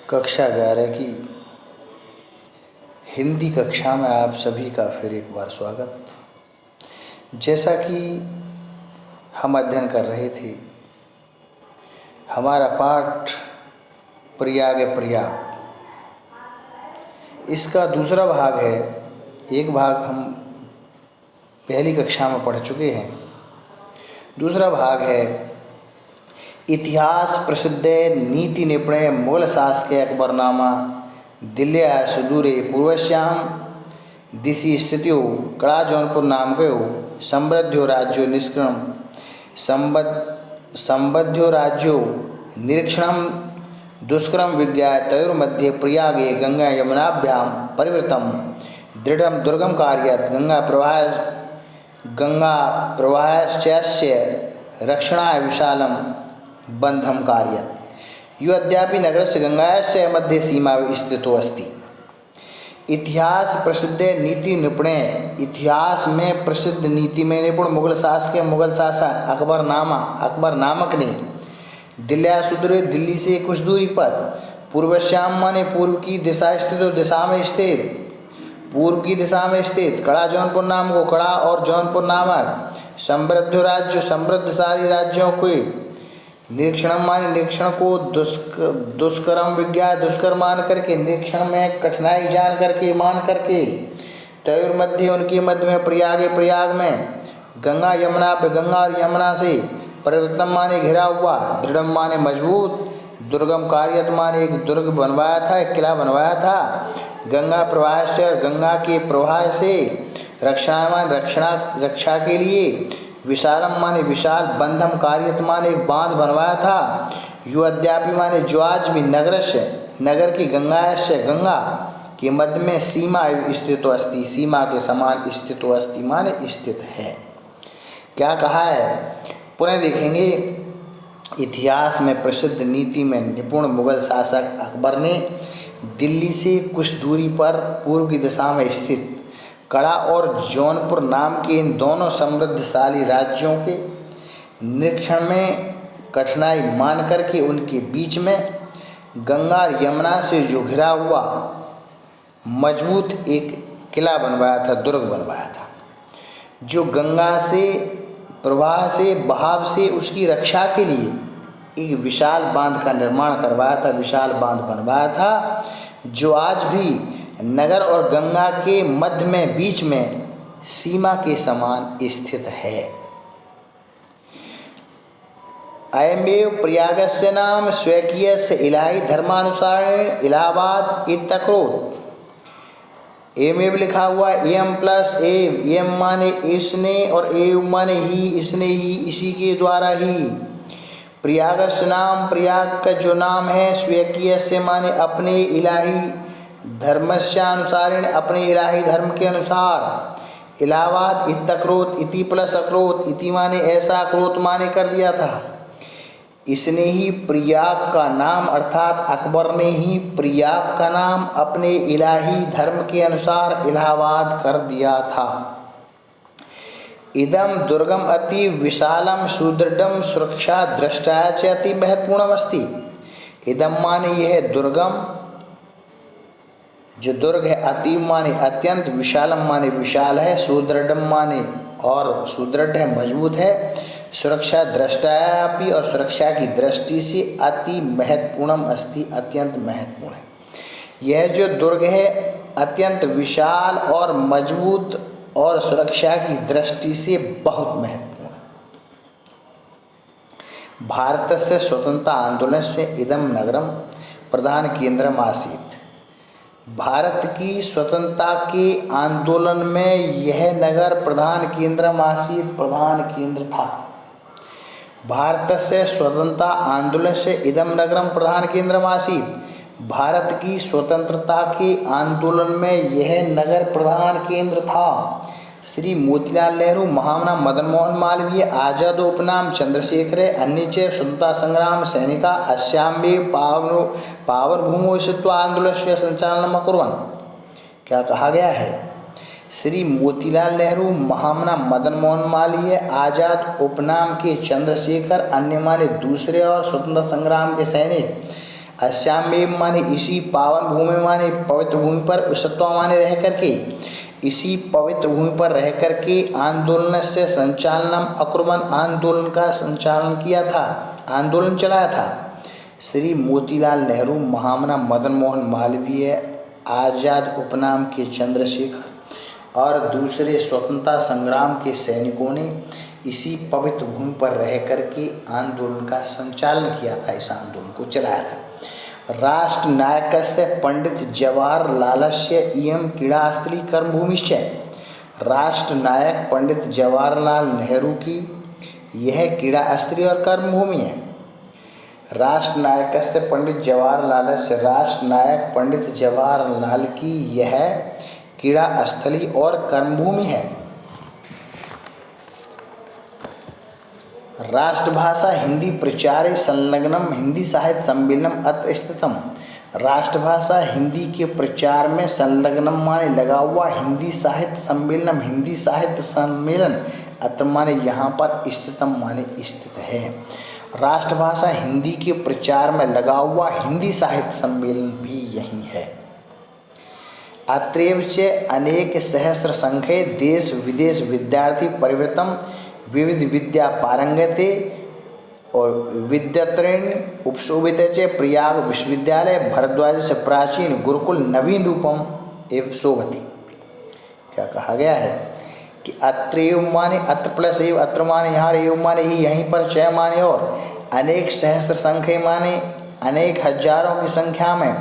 कक्षा 11 की हिंदी कक्षा में आप सभी का फिर एक बार स्वागत। जैसा कि हम अध्ययन कर रहे थे, हमारा पाठ प्रयाग प्रयाग, इसका दूसरा भाग है। एक भाग हम पहली कक्षा में पढ़ चुके हैं, दूसरा भाग है इतिहास प्रसिद्ध नीति निपुण मुगल शासक अकबरनामा दिल्ल्या सुदूरे पूर्वश्याम दिशि स्थितो कड़ा जौनपुर नामकयो समृद्ध्यो राज्यो निष्क्रम संबद्ध्यो राज्यो निरीक्षणम दुष्करम विज्ञाय तयोर्मध्ये प्रयागे गंगा यमुनाभ्याम परिवृतम दृढ़ दुर्गम कार्यत गंगा प्रवाहस्य रक्षणाय विशालम बंधम कार्यत यो अद्यापि नगरस्य गंगायाः मध्ये सीमा स्थितो अस्ति। इतिहास प्रसिद्ध नीति निपुण, इतिहास में प्रसिद्ध नीति में निपुण मुगल शासक अकबर नामक ने दिल्ल्या सुदूरे, दिल्ली से कुछ दूरी पर, पूर्वश्याम माने पूर्व की दिशा में स्थित कड़ा जौनपुर नाम को कड़ा और जौनपुर नामक समृद्ध राज्य, समृद्धशाली राज्यों के निरीक्षण माने निरीक्षण को दुष्कर्म विज्ञा, दुष्कर मान करके, निरीक्षण में कठिनाई मान करके तयोर मध्य, उनके मध्य में प्रयाग में गंगा और यमुना से परिवर्तन माने घिरा हुआ, दृढ़ माने मजबूत, दुर्गम कार्यत माने एक दुर्ग बनवाया था, एक किला बनवाया था, गंगा प्रवाह से, गंगा के प्रवाह से रक्षा के लिए, विशालम माने विशाल, बंधम कार्यत माने एक बांध बनवाया था, यो अद्यापि माने जो आज भी नगर की गंगा के मध्य में सीमा स्थितो अस्ति, सीमा के समान स्थितो अस्ति माने स्थित है। क्या कहा है पुनः देखेंगे। इतिहास में प्रसिद्ध नीति में निपुण मुगल शासक अकबर ने दिल्ली से कुछ दूरी पर पूर्व की दिशा में स्थित कड़ा और जौनपुर नाम के इन दोनों समृद्धशाली राज्यों के निरीक्षण में कठिनाई मान करके उनके बीच में गंगा और यमुना से जो घिरा हुआ मजबूत एक किला बनवाया था, दुर्ग बनवाया था, जो गंगा से प्रवाह से, बहाव से उसकी रक्षा के लिए एक विशाल बांध का निर्माण करवाया था, विशाल बांध बनवाया था, जो आज भी नगर और गंगा के मध्य में बीच में सीमा के समान स्थित है। अयमेव प्रयागस्य नाम स्वकीयस्य इलाही धर्मानुसारेण इलाहाबाद इत्यकरोत्। एमेव लिखा हुआ, एम प्लस एम माने इसने और एव माने ही, इसने ही, इसी के द्वारा ही। प्रयागस्य नाम, प्रयाग का जो नाम है, स्वकीयस्य माने अपने इलाही धर्मस्यानुसारेण, अपने इलाही धर्म के अनुसार, इलाहाबाद इत्यकरोत्, इति प्लस अकरोत्, इति माने ऐसा, अकरोत् माने कर दिया था। इसने ही प्रयाग का नाम अर्थात अकबर ने ही प्रयाग का नाम अपने इलाही धर्म के अनुसार इलाहाबाद कर दिया था। इदम दुर्गम अति विशालम सुदृढ़ सुरक्षा दृष्टया च अति महत्वपूर्णम अस्ति। इदम माने यह दुर्गम, जो दुर्ग है, अति माने अत्यंत, विशालम माने विशाल है, सुदृढ़ माने और सुदृढ़ है, मजबूत है, सुरक्षा दृष्टयापि और सुरक्षा की दृष्टि से अति महत्वपूर्णम अस्ति, अत्यंत महत्वपूर्ण है। यह जो दुर्ग है अत्यंत विशाल और मजबूत और सुरक्षा की दृष्टि से बहुत महत्वपूर्ण है। भारतस्य स्वतंत्रता आंदोलनस्य इदं नगरम प्रधान केंद्रम आसीत्। भारत की स्वतंत्रता के आंदोलन में यह नगर प्रधान केंद्रम आसीत्, प्रधान केंद्र था। भारतस्य स्वतंत्रता आंदोलन से इदम नगरम प्रधान केंद्रम आसीत्। भारत की स्वतंत्रता के आंदोलन में यह नगर प्रधान केंद्र था। श्री मोतीलाल नेहरू, महामना मदन मोहन मालवीय, आजाद उपनाम चंद्रशेखर, अन्य च स्वतंत्रता संग्राम सैनिका अस्यामेव पावन भूमौ स्थित्वा आंदोलनस्य संचालनम् अकुर्वन्। क्या कहा गया है? श्री मोतीलाल नेहरू, महामना मदन मोहन मालवीय, आजाद उपनाम के चंद्रशेखर, अन्य माने दूसरे और स्वतंत्रता संग्राम के सैनिक अस्यामेव माने इसी पावन भूमि माने पवित्र भूमि पर उसत्वा माने रह करके, इसी पवित्र भूमि पर रह करके आंदोलन से संचालनम अकुर्बन, आंदोलन का संचालन किया था, आंदोलन चलाया था। श्री मोतीलाल नेहरू, महामना मदन मोहन मालवीय, आज़ाद उपनाम के चंद्रशेखर और दूसरे स्वतंत्रता संग्राम के सैनिकों ने इसी पवित्र भूमि पर रह करके आंदोलन का संचालन किया था, इस आंदोलन को चलाया था। राष्ट्र नायकस्य पंडित जवाहरलालस्य इयं क्रीड़ास्थली कर्मभूमिश्च, राष्ट्र नायक पंडित जवाहरलाल नेहरू की यह क्रीड़ास्थली और कर्मभूमि है। राष्ट्र नायकस्य पंडित जवाहरलालस्य, राष्ट्र नायक पंडित जवाहरलाल की यह क्रीड़ास्थली और कर्मभूमि है। राष्ट्रभाषा हिंदी प्रचारे संलग्नम हिंदी साहित्य सम्मेलनम अत्र स्थितम, राष्ट्रभाषा हिंदी के प्रचार में संलग्नम माने लगा हुआ हिंदी साहित्य सम्मेलनम, हिंदी साहित्य सम्मेलन अत्र माने यहाँ पर स्थितम माने स्थित है। राष्ट्रभाषा हिंदी के प्रचार में लगा हुआ हिंदी साहित्य सम्मेलन भी यही है। अत्रैव च अनेक सहस्र संख्ये देश विदेश विद्यार्थी परिवृतम विविध विद्या पारंगते और विद्यात्रेण उपशोभित च प्रयाग विश्वविद्यालय भरद्वाज से प्राचीन गुरुकुल नवीन रूपम एवं शोभति। क्या कहा गया है कि अत्रैव माने अत्र प्लस एव, अत्र माने यहाँ, एव माने ही, यहीं पर, चय माने और, अनेक सहस्र संख्या माने अनेक हजारों की संख्या में,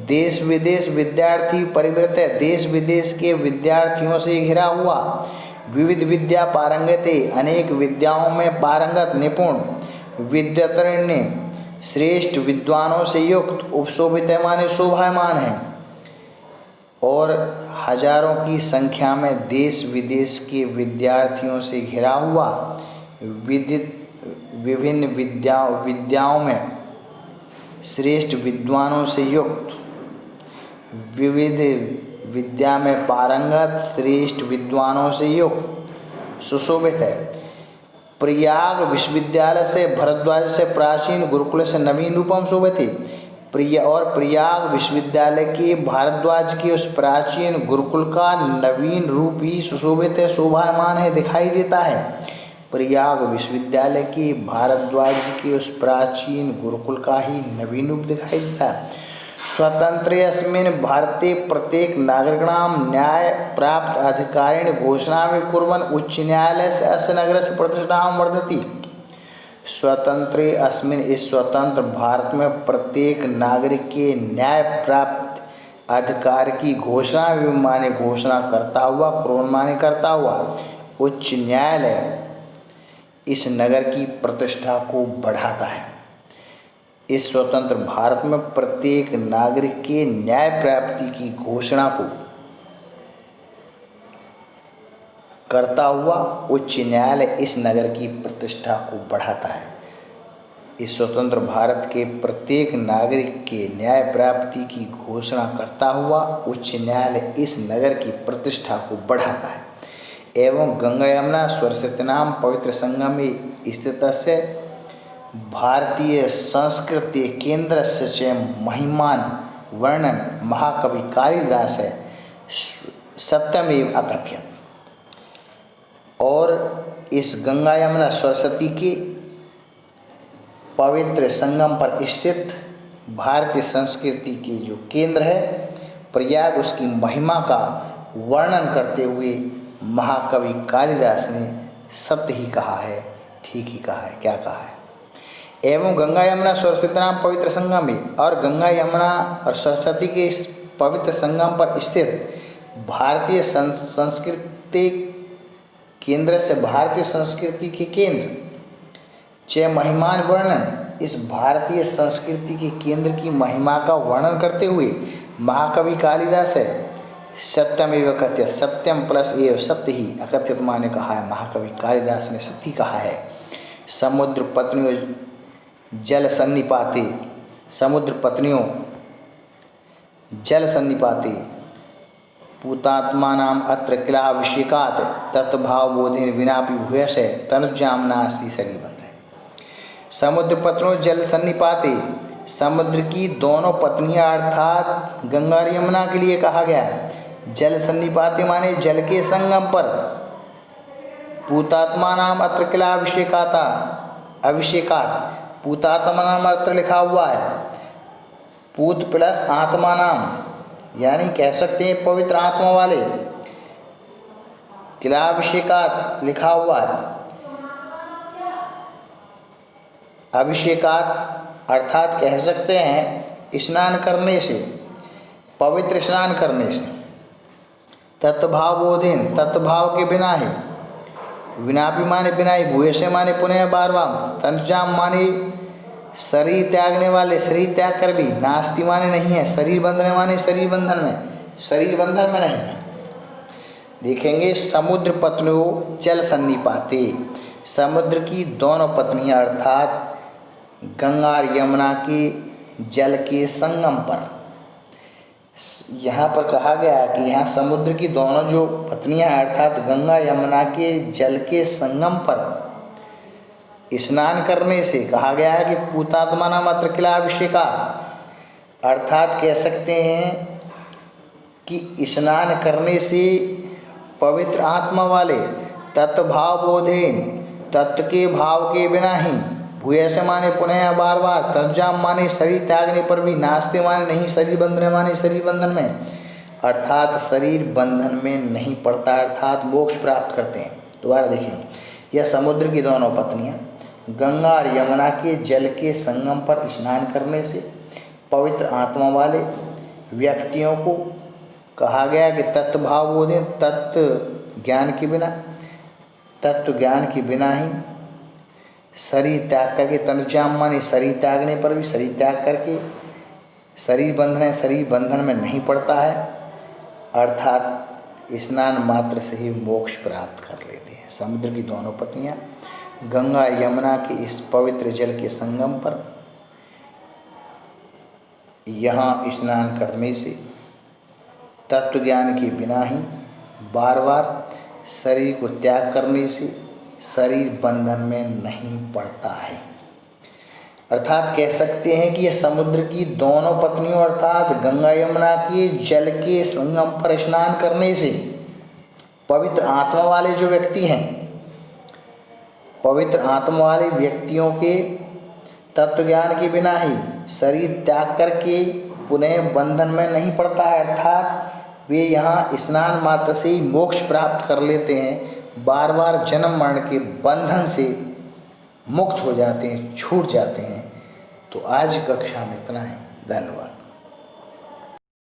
देश विदेश विद्यार्थी परिवृत, देश विदेश के विद्यार्थियों से घिरा हुआ, विविध विद्या पारंगते, अनेक विद्याओं में पारंगत निपुण, विद्यातरण्य श्रेष्ठ विद्वानों से युक्त, उपशोभित माने शोभायमान है, और हजारों की संख्या में देश विदेश के विद्यार्थियों से घिरा हुआ, विभिन्न विद्याओं में श्रेष्ठ विद्वानों से युक्त, विविध विद्या में पारंगत श्रेष्ठ विद्वानों से युक्त, सुशोभित है। प्रयाग विश्वविद्यालय से भरद्वाज से प्राचीन गुरुकुल से नवीन रूपम शोभित है। और प्रयाग विश्वविद्यालय के भारद्वाज के उस प्राचीन गुरुकुल का नवीन रूप ही सुशोभित है, शोभायमान है, दिखाई देता है। प्रयाग विश्वविद्यालय के भारद्वाज के उस प्राचीन गुरुकुल का ही नवीन रूप दिखाई देता है। स्वतंत्रे अस्मिन् भारते प्रत्येक नागरिकाणां न्याय प्राप्त अधिकारिण घोषणा में कुर्वन् उच्च न्यायालय से अस्य नगरस्य प्रतिष्ठां वर्धति। स्वतंत्रे अस्मिन्, इस स्वतंत्र भारत में प्रत्येक नागरिक के न्याय प्राप्त अधिकार की घोषणा माने घोषणा करता हुआ, कुर्वन् माने करता हुआ, उच्च न्यायालय इस नगर की प्रतिष्ठा को बढ़ाता है। इस स्वतंत्र भारत में प्रत्येक नागरिक के न्याय प्राप्ति की घोषणा को करता हुआ उच्च न्यायालय इस नगर की प्रतिष्ठा को बढ़ाता है। इस स्वतंत्र भारत के प्रत्येक नागरिक के न्याय प्राप्ति की घोषणा करता हुआ उच्च न्यायालय इस नगर की प्रतिष्ठा को बढ़ाता है। एवं गंगा यमुना सरस्वतीनां पवित्र संगम में स्थितस्य भारतीय संस्कृति केंद्रस्य च महिमान वर्णन महाकवि कालिदास है सत्यमेव अकथयत्। और इस गंगा यमुना सरस्वती के पवित्र संगम पर स्थित भारतीय संस्कृति के जो केंद्र है प्रयाग, उसकी महिमा का वर्णन करते हुए महाकवि कालिदास ने सत्य ही कहा है, ठीक ही कहा है। क्या कहा है? एवं गंगा यमुना सरस्वती नाम पवित्र संगम में, और गंगा यमुना और सरस्वती के इस पवित्र संगम पर स्थित भारतीय संस्कृति केंद्र से, भारतीय संस्कृति के केंद्र च महिमान वर्णन, इस भारतीय संस्कृति के केंद्र की महिमा का वर्णन करते हुए महाकवि कालिदास है सत्यमेव अकथयत्, सत्यम प्लस एव, सत्य ही, अकथयत् माने कहा है, महाकवि कालिदास ने सत्य कहा है। समुद्र पत्नियों जल सन्निपाते, समुद्र पत्नियों जल सन्निपाते पूतात्मानाम अत्र किलाभिषेकात् तत्भाव बोधेन विनापि भूयसे तनुजाम नास्ति सरी बन रहे। समुद्र पत्नियों जल सन्निपाते, समुद्र की दोनों पत्नियां अर्थात गंगा और यमुना के लिए कहा गया है। जल सन्निपाते माने जल के संगम पर। पूतात्मा नाम अत्र किला अभिषेकाता अभिषेकात, पूतात्मा नाम अत्र लिखा हुआ है। पूत प्लस आत्मा नाम, यानी कह सकते हैं पवित्र आत्मा वाले। किला अभिषेकात लिखा हुआ है। अभिषेकात अर्थात कह सकते हैं स्नान करने से, पवित्र स्नान करने से। तत्वभाव बोधेन, तत्वभाव के बिना ही। विनापि माने बिना ही, भूयसे माने पुनः बार बार। तनुजाम माने शरीर त्यागने वाले, शरीर त्याग कर भी। नास्ति माने नहीं है, शरीर बंधने माने शरीर बंधन में, शरीर बंधन में नहीं है। देखेंगे समुद्र पत्नियों जल सन्निपाते, समुद्र की दोनों पत्नियां अर्थात गंगा और यमुना के जल के संगम पर। यहाँ पर कहा गया है कि यहाँ समुद्र की दोनों जो पत्नियां अर्थात गंगा यमुना के जल के संगम पर स्नान करने से कहा गया है कि पूतात्मा नाम अत्र किला अभिषेका, अर्थात कह सकते हैं कि स्नान करने से पवित्र आत्मा वाले। तत्वभाव बोधेन, तत्व के भाव के बिना ही। भूयसे माने पुनः बार बार। तनुजाम माने शरीर त्यागने पर भी। नास्ते माने नहीं, शरीर बंधने माने शरीर बंधन में, अर्थात शरीर बंधन में नहीं पड़ता, अर्थात मोक्ष प्राप्त करते हैं। दोबारा देखिए, यह समुद्र की दोनों पत्नियां गंगा और यमुना के जल के संगम पर स्नान करने से पवित्र आत्मा वाले व्यक्तियों को कहा गया कि तत्व भाव बोधें, तत्व ज्ञान के बिना, तत्व ज्ञान के बिना ही शरीर त्याग करके। तनुजाम माने शरीर त्यागने पर भी, शरीर त्याग करके शरीर बंधन, शरीर बंधन में नहीं पड़ता है, अर्थात स्नान मात्र से ही मोक्ष प्राप्त कर लेते हैं। समुद्र की दोनों पत्नियां गंगा यमुना के इस पवित्र जल के संगम पर यहाँ स्नान करने से तत्व ज्ञान के बिना ही बार बार शरीर को त्याग करने से शरीर बंधन में नहीं पड़ता है। अर्थात कह सकते हैं कि यह समुद्र की दोनों पत्नियों अर्थात गंगा यमुना के जल के संगम पर स्नान करने से पवित्र आत्मा वाले जो व्यक्ति हैं, पवित्र आत्मा वाले व्यक्तियों के तत्व ज्ञान के बिना ही शरीर त्याग करके पुनः बंधन में नहीं पड़ता है, अर्थात वे यहाँ स्नान मात्र से ही मोक्ष प्राप्त कर लेते हैं, बार बार जन्म मरण के बंधन से मुक्त हो जाते हैं, छूट जाते हैं। तो आज कक्षा में इतना है। धन्यवाद।